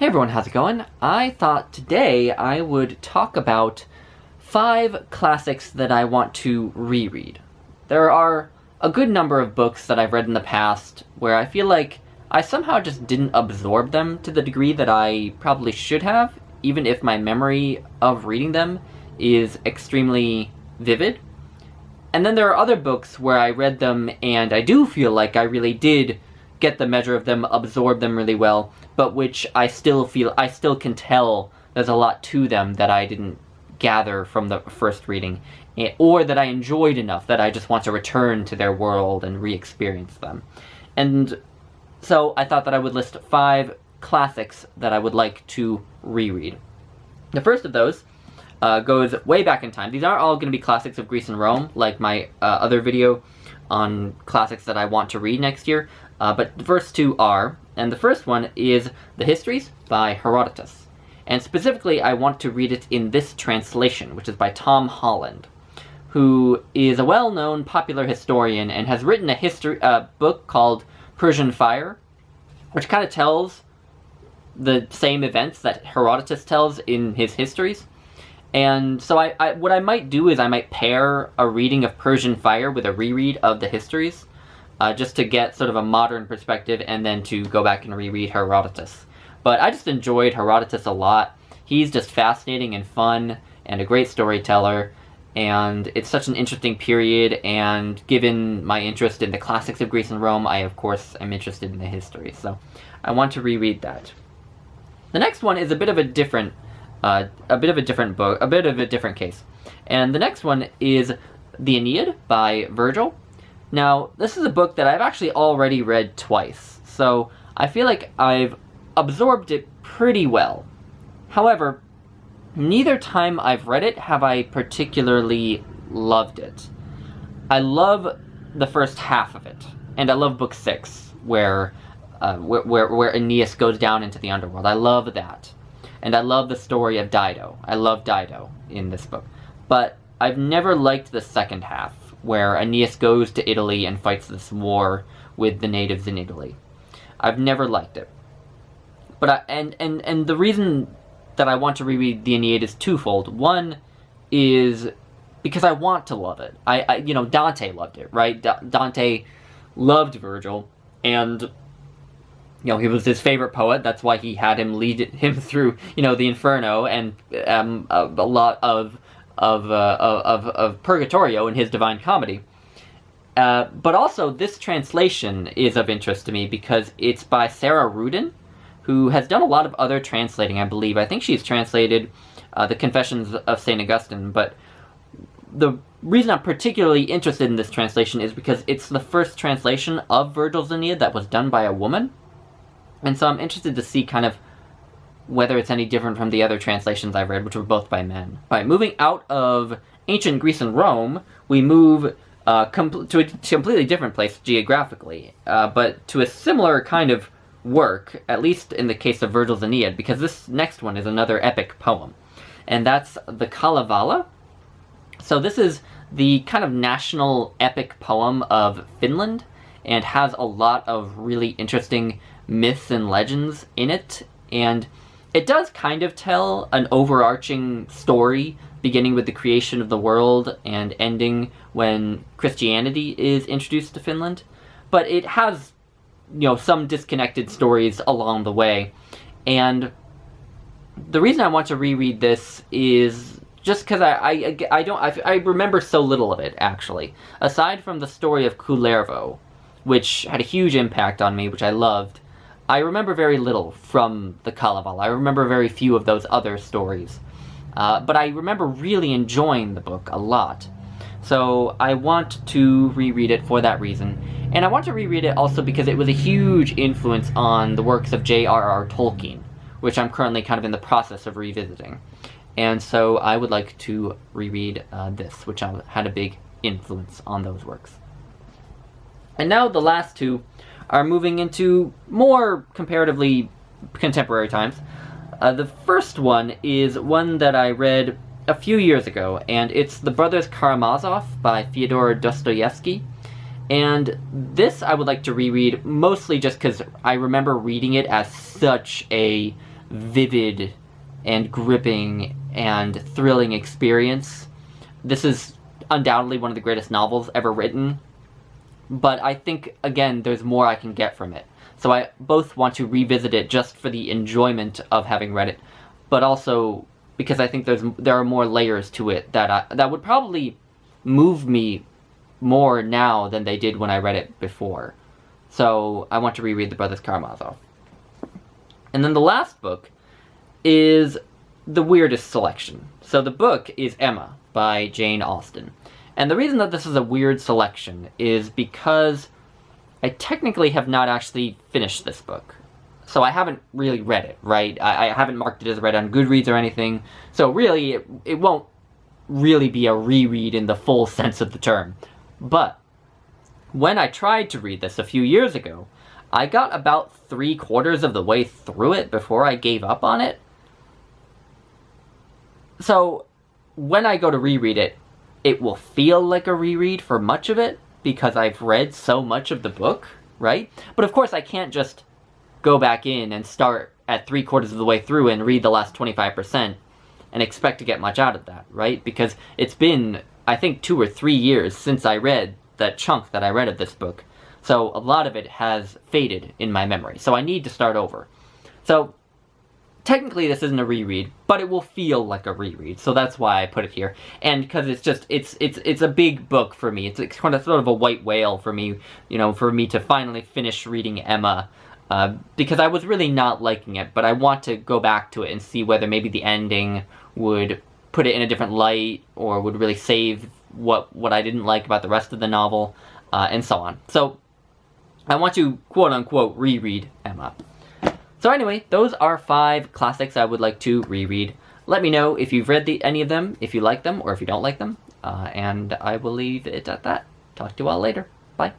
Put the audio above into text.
Hey everyone, how's it going? I thought today I would talk about 5 classics that I want to reread. There are a good number of books that I've read in the past where I feel like I somehow just didn't absorb them to the degree that I probably should have, even if my memory of reading them is extremely vivid. And then there are other books where I read them and I do feel like I really did get the measure of them, absorb them really well, but which I still can tell there's a lot to them that I didn't gather from the first reading, or that I enjoyed enough that I just want to return to their world and re-experience them. And so I thought that I would list 5 classics that I would like to reread. The first of those goes way back in time. These aren't all going to be classics of Greece and Rome, like my other video on classics that I want to read next year, but the first 2 are, and the first one is The Histories by Herodotus. And specifically, I want to read it in this translation, which is by Tom Holland, who is a well-known popular historian and has written a book called Persian Fire, which kind of tells the same events that Herodotus tells in his histories. And so what I might do is I might pair a reading of Persian Fire with a reread of the Histories, just to get sort of a modern perspective, and then to go back and reread Herodotus. But I just enjoyed Herodotus a lot. He's just fascinating and fun, and a great storyteller, and it's such an interesting period, and given my interest in the classics of Greece and Rome, I of course am interested in the history, so I want to reread that. The next one is a bit of a different book, a bit of a different case. And the next one is The Aeneid by Virgil. Now, this is a book that I've actually already read twice, so I feel like I've absorbed it pretty well. However, neither time I've read it have I particularly loved it. I love the first half of it, and I love book 6, where Aeneas goes down into the underworld. I love that. And I love the story of Dido. I love Dido in this book. But I've never liked the second half, where Aeneas goes to Italy and fights this war with the natives in Italy. I've never liked it. But and the reason that I want to reread the Aeneid is twofold. One is because I want to love it. Dante loved it, right? Dante loved Virgil, and he was his favorite poet. That's why he had him lead him through, the Inferno and a lot of Purgatorio in his Divine Comedy. But also, this translation is of interest to me because it's by Sarah Rudin, who has done a lot of other translating, I believe. I think she's translated the Confessions of St. Augustine, but the reason I'm particularly interested in this translation is because it's the first translation of Virgil's Aeneid that was done by a woman. And so I'm interested to see kind of whether it's any different from the other translations I've read, which were both by men. By moving out of ancient Greece and Rome, we move to a completely different place geographically, but to a similar kind of work, at least in the case of Virgil's Aeneid, because this next one is another epic poem, and that's the Kalvala. So this is the kind of national epic poem of Finland, and has a lot of really interesting myths and legends in it, and it does kind of tell an overarching story, beginning with the creation of the world and ending when Christianity is introduced to Finland, but it has, some disconnected stories along the way. And the reason I want to reread this is just because I remember so little of it, actually. Aside from the story of Kullervo, which had a huge impact on me, which I loved, I remember very little from the Kalvala. I remember very few of those other stories. But I remember really enjoying the book a lot. So I want to reread it for that reason. And I want to reread it also because it was a huge influence on the works of J.R.R. Tolkien, which I'm currently kind of in the process of revisiting. And so I would like to reread this, which had a big influence on those works. And now the last 2 are moving into more comparatively contemporary times. The first one is one that I read a few years ago, and it's The Brothers Karamazov by Fyodor Dostoevsky. And this I would like to reread, mostly just because I remember reading it as such a vivid and gripping and thrilling experience. This is undoubtedly one of the greatest novels ever written, but I think, again, there's more I can get from it. So I both want to revisit it just for the enjoyment of having read it, but also because I think there are more layers to it that would probably move me more now than they did when I read it before. So I want to reread The Brothers Karamazov. And then the last book is the weirdest selection. So the book is Emma by Jane Austen. And the reason that this is a weird selection is because I technically have not actually finished this book. So I haven't really read it, right? I haven't marked it as read on Goodreads or anything. So really, it won't really be a reread in the full sense of the term. But when I tried to read this a few years ago, I got about 3/4 of the way through it before I gave up on it. So when I go to reread it, it will feel like a reread for much of it, because I've read so much of the book, right? But of course I can't just go back in and start at 3/4 of the way through and read the last 25% and expect to get much out of that, right? Because it's been, I think, 2 or 3 years since I read that chunk that I read of this book. So a lot of it has faded in my memory. So I need to start over. So technically this isn't a reread, but it will feel like a reread. So that's why I put it here. And because it's a big book for me. It's kind of sort of a white whale for me, you know, for me to finally finish reading Emma. Because I was really not liking it, but I want to go back to it and see whether maybe the ending would put it in a different light, or would really save what I didn't like about the rest of the novel, and so on. So I want to quote-unquote reread Emma. So anyway, those are 5 classics I would like to reread. Let me know if you've read any of them, if you like them, or if you don't like them, and I will leave it at that. Talk to you all later. Bye.